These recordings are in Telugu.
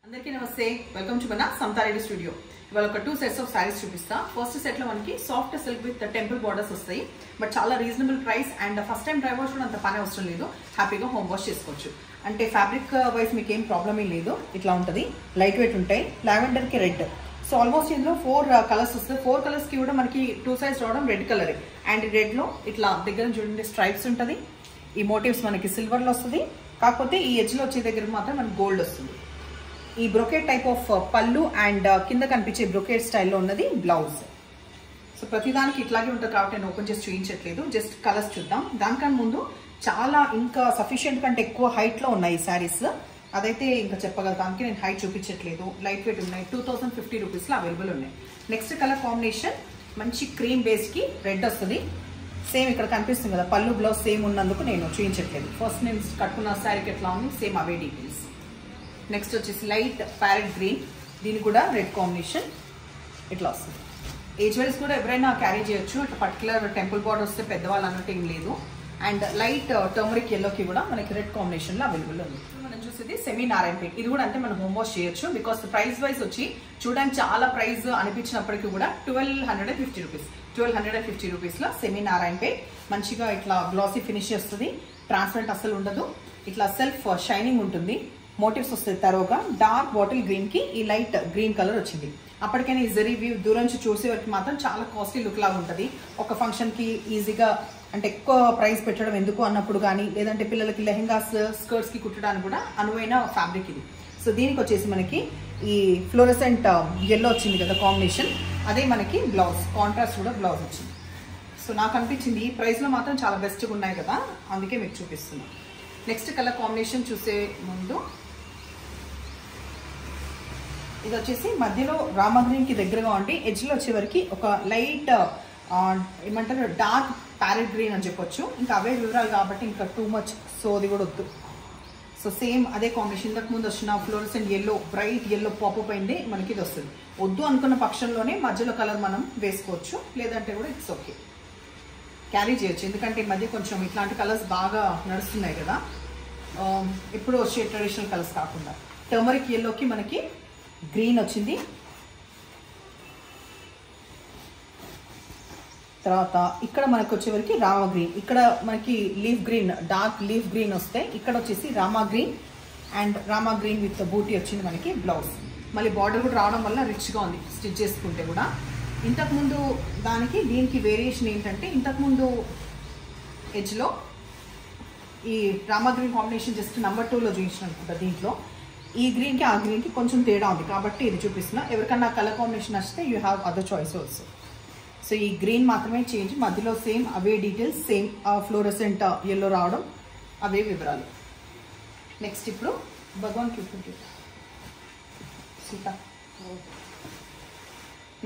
అందరికీ నమస్తే వెల్కమ్ టు మన సంతారెడ్డి స్టూడియో. ఇవాళ ఒక 2 సెట్స్ ఆఫ్ సారీస్ చూపిస్తా. ఫస్ట్ సెట్ లో మనకి soft silk with temple borders వస్తాయి. బట్ చాలా reasonable price and first time dry wash కూడా అంత పని అవసరం లేదు. హ్యాపీగా హోమ్ వాష్ చేసుకోవచ్చు. అంటే ఫ్యాబ్రిక్ వైజ్ మీకు ఏం ప్రాబ్లం ఏం లేదు. ఇట్లా ఉంటుంది, లైట్ వెయిట్ ఉంటాయి. లావెండర్ కి రెడ్, సో ఆల్మోస్ట్ ఇందులో 4 కలర్స్ వస్తాయి. 4 కలర్స్ కి కూడా మనకి 2 సైడ్స్ రావడం రెడ్ కలర్. అండ్ రెడ్ లో ఇట్లా దగ్గర చూడండి స్ట్రైప్స్ ఉంటుంది. ఈ మోటివ్స్ మనకి సిల్వర్ లో వస్తుంది, కాకపోతే ఈ ఎడ్జ్ లో వచ్చే దగ్గర మాత్రం మనకి గోల్డ్ వస్తుంది. ఈ బ్రొకేట్ టైప్ ఆఫ్ పళ్ళు అండ్ కింద కనిపించే బ్రొకేట్ స్టైల్లో ఉన్నది బ్లౌజ్. సో ప్రతిదానికి ఇట్లాగే ఉంటుంది కాబట్టి నేను ఓపెన్ చేసి చూపించట్లేదు, జస్ట్ కలర్స్ చూద్దాం. దానికన్నా ముందు చాలా ఇంకా సఫిషియెంట్ కంటే ఎక్కువ హైట్ లో ఉన్నాయి ఈ శారీస్. అదైతే ఇంకా చెప్పగలుగుతానికి నేను హైట్ చూపించట్లేదు. లైట్ వెయిట్ ఉన్నాయి, 2050 రూపీస్ లో అవైలబుల్ ఉన్నాయి. నెక్స్ట్ కలర్ కాంబినేషన్ మంచి క్రీమ్ బేస్ కి రెడ్ వస్తుంది. సేమ్ ఇక్కడ కనిపిస్తుంది కదా, పళ్ళు బ్లౌజ్ సేమ్ ఉన్నందుకు నేను చూపించట్లేదు. ఫస్ట్ నేను కట్టుకున్న శారీకి ఎట్లా ఉంది సేమ్ అవే డీటెయిల్స్. నెక్స్ట్ వచ్చేసి లైట్ ప్యారెట్ గ్రీన్, దీని కూడా రెడ్ కాంబినేషన్ ఇట్లా వస్తుంది. ఏజ్ వైజ్ కూడా ఎవరైనా క్యారీ చేయొచ్చు. ఇట్లా పర్టికులర్ టెంపుల్ బార్డర్ వస్తే పెద్దవాళ్ళు అన్నట్టు ఏం లేదు. అండ్ లైట్ టర్మరిక్ ఎల్లోకి కూడా మనకి రెడ్ కాంబినేషన్ లో అవైలబుల్ ఉంది. మనం చూసేది సెమీ నారాయణపేట్. ఇది కూడా అంటే మనం హోమ్ వాష్ చేయొచ్చు. బికాస్ ప్రైస్ వైజ్ వచ్చి చూడడానికి చాలా ప్రైస్ అనిపించినప్పటికీ కూడా 1250 రూపీస్. 1250 రూపీస్ లో సెమీ నారాయణపేట్. మంచిగా ఇట్లా గ్లాసీ ఫినిష్ వస్తుంది, ట్రాన్స్పరెంట్ అసలు ఉండదు. ఇట్లా సెల్ఫ్ షైనింగ్ ఉంటుంది. మోటివ్స్ వస్తాయి. తరువుగా డార్క్ బాటిల్ గ్రీన్ కి ఈ లైట్ గ్రీన్ కలర్ వచ్చింది. అప్పటికైనా ఈ జరీ వ్యూ దూరం నుంచి చూసే వరకు మాత్రం చాలా కాస్ట్లీ లుక్ లాగా ఉంటుంది. ఒక ఫంక్షన్ కి ఈజీగా అంటే ఎక్కువ ప్రైస్ పెట్టడం ఎందుకు అన్నప్పుడు కానీ, లేదంటే పిల్లలకి లెహెంగాస్ స్కర్ట్స్ కి కుట్టడానికి కూడా అనువైన ఫ్యాబ్రిక్ ఇది. సో దీనికి వచ్చేసి మనకి ఈ ఫ్లోరసెంట్ ఎల్లో వచ్చింది కదా కాంబినేషన్, అదే మనకి బ్లౌజ్ కాంట్రాస్ట్ కూడా బ్లౌజ్ వచ్చింది. సో నాకు అనిపించింది ఈ ప్రైస్ లో మాత్రం చాలా బెస్ట్గా ఉన్నాయి కదా, అందుకే మీకు చూపిస్తున్నాను. నెక్స్ట్ కలర్ కాంబినేషన్ చూసే ముందు ఇది వచ్చేసి మధ్యలో రామా గ్రీన్ కి దగ్గరగా ఉండి ఎడ్జ్ లో వచ్చేవరకు ఒక లైట్ ఏమంటారు డార్క్ ప్యారెట్ గ్రీన్ అని చెప్పొచ్చు. ఇంకా అవే వివరాలు కాబట్టి ఇంకా టూ మచ్ సో అది కూడా వద్దు. సో సేమ్ అదే కాంబినేషన్ ఇంతకు ముందు వచ్చిన fluorescent yellow bright yellow popup అయింది మనకి ఇది వస్తుంది. వద్దు అనుకున్న పక్షంలోనే మధ్యలో కలర్ మనం వేసుకోవచ్చు, లేదంటే కూడా ఇట్స్ ఓకే క్యారీ చేయొచ్చు. ఎందుకంటే ఈ మధ్య కొంచెం ఇట్లాంటి కలర్స్ బాగా నడుస్తున్నాయి కదా, ఎప్పుడు వచ్చే ట్రెడిషనల్ కలర్స్ కాకుండా. టర్మరిక్ ఎల్లోకి మనకి గ్రీన్ వచ్చింది. తర్వాత ఇక్కడ మనకు వచ్చేవరకు రామా గ్రీన్, ఇక్కడ మనకి leaf green dark leaf green వస్తే ఇక్కడ వచ్చేసి Rama green and Rama green with బూటీ వచ్చింది మనకి బ్లౌజ్. మళ్ళీ బార్డర్ కూడా రావడం వల్ల రిచ్గా ఉంది స్టిచ్ చేసుకుంటే కూడా. ఇంతకుముందు దానికి దీనికి వేరియేషన్ ఏంటంటే, ఇంతకుముందు ఎడ్జ్లో ఈ Rama green combination just number 2లో చూపించిన అనుకుంటా. దీంట్లో ఈ గ్రీన్కి ఆ గ్రీన్కి కొంచెం తేడా ఉంది కాబట్టి ఇది చూపిస్తున్నా. ఎవరికన్నా కలర్ కాంబినేషన్ నచ్చితే you have other choice also. So ఈ గ్రీన్ మాత్రమే చేంజ్, మధ్యలో సేమ్ అవే డీటెయిల్స్, సేమ్ ఫ్లోరసెంట్ ఎల్లో రావడం, అవే వివరాలు. నెక్స్ట్ ఇప్పుడు భగవాన్ సీత.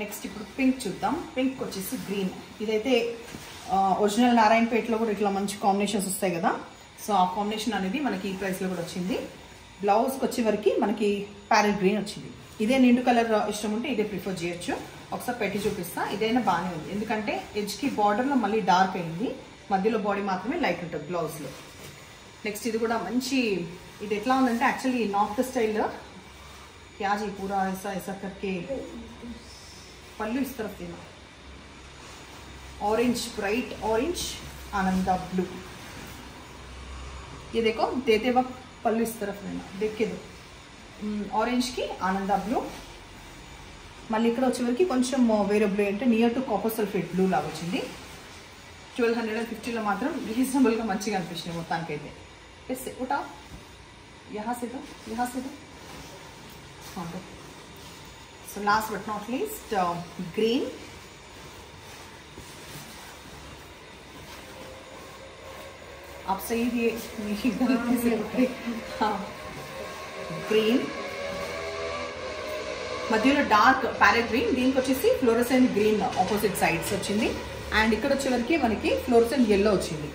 నెక్స్ట్ ఇప్పుడు పింక్ చూద్దాం. పింక్ వచ్చేసి గ్రీన్. ఇదైతే ఒరిజినల్ నారాయణపేటలో కూడా ఇట్లా మంచి కాంబినేషన్స్ వస్తాయి కదా, సో ఆ కాంబినేషన్ అనేది మనకి ఈ ప్రైస్లో కూడా వచ్చింది. బ్లౌజ్కి వచ్చేవరకు మనకి ప్యారెట్ గ్రీన్ వచ్చింది. ఇదే నిండు కలర్ ఇష్టం ఉంటే ఇదే ప్రిఫర్ చేయొచ్చు. ఒకసారి పెట్టి చూపిస్తా. ఇదైనా బాగానే ఉంది, ఎందుకంటే ఎడ్జ్కి బార్డర్లో మళ్ళీ డార్క్ అయింది, మధ్యలో బాడీ మాత్రమే లైట్ ఉంటుంది బ్లౌజ్లో. నెక్స్ట్ ఇది కూడా మంచి, ఇది ఎట్లా ఉందంటే యాక్చువల్లీ నార్త్ స్టైల్ క్యాజీ పూరా ऐसा करके पल्लू इस तरफ देना, orange bright orange Ananda blue. ये देखो देते वक्त पल्लू इस तरफ देना, देख के दो. ऑरेंज की आनंदा ब्लू. మళ్ళీ ఇక్కడ వచ్చేవరకు కొంచెం వేరే బ్లూ అంటే near to copper sulphate blue లాగా వచ్చింది. 1250లో మాత్రం రీజనబుల్గా మంచిగా అనిపించింది మొత్తానికైతే. ఉటా యహా సే దో. So last but not least green. आप सही दिए గ్రీన్, మధ్యలో డార్క్ ప్యారెట్ గ్రీన్, దీనికి వచ్చేసి ఫ్లోరసెంట్ గ్రీన్ ఆపోజిట్ సైడ్స్ వచ్చింది. అండ్ ఇక్కడ వచ్చేవరకు మనకి ఫ్లోరసెంట్ ఎల్లో వచ్చింది.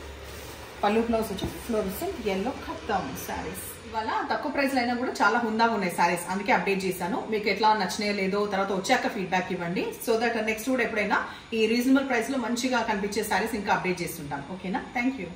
పళ్ళు బ్లౌజ్ వచ్చి ఫ్లోరసెంట్ ఎల్లో ఖతం శారీస్. ఇవాళ తక్కువ ప్రైస్లో అయినా కూడా చాలా హుందాగా ఉన్నాయి శారీస్, అందుకే అప్డేట్ చేశాను. మీకు ఎట్లా నచ్చినాయో లేదో తర్వాత వచ్చాక ఫీడ్బ్యాక్ ఇవ్వండి, సో దట్ నెక్స్ట్ కూడా ఎప్పుడైనా ఈ రీజనబుల్ ప్రైస్లో మంచిగా కనిపించే శారీస్ ఇంకా అప్డేట్ చేస్తుంటాను. ఓకేనా? Thank you.